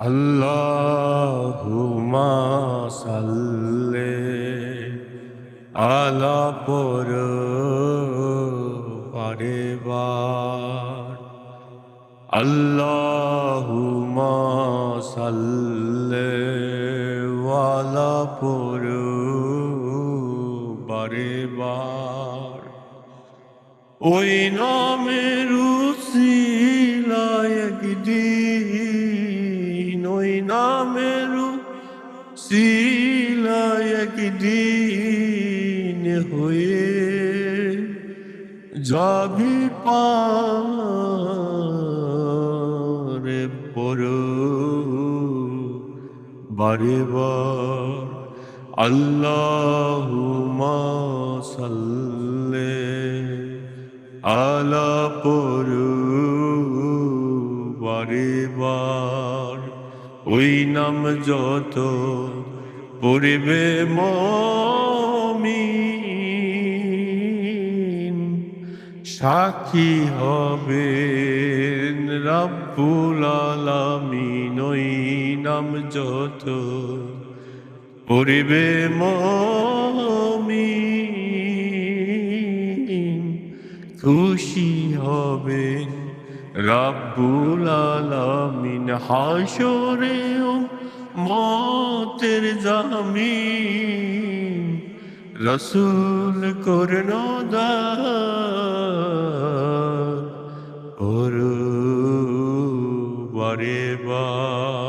আল্লাহুম্মা সাল্লি আলা পরবার আল্লাহুম্মা সাল্লি আলা পরবার ওই নামের উসিলায় একদিন ওই নামের উসিলায় একদিন হয়ে যাবি পারে বারে বার আল্লাহুম্মা সাল্লি আলা পরবার ওই নাম যত পড়বে মুমিন সাক্ষী হবেন রব্বুল আলামিন ওই নাম যত পড়বে মুমিন খুশি হবেন রব্বুল আলামিন হাসরে মতের জামিন রসুল করুণাদার বারে বার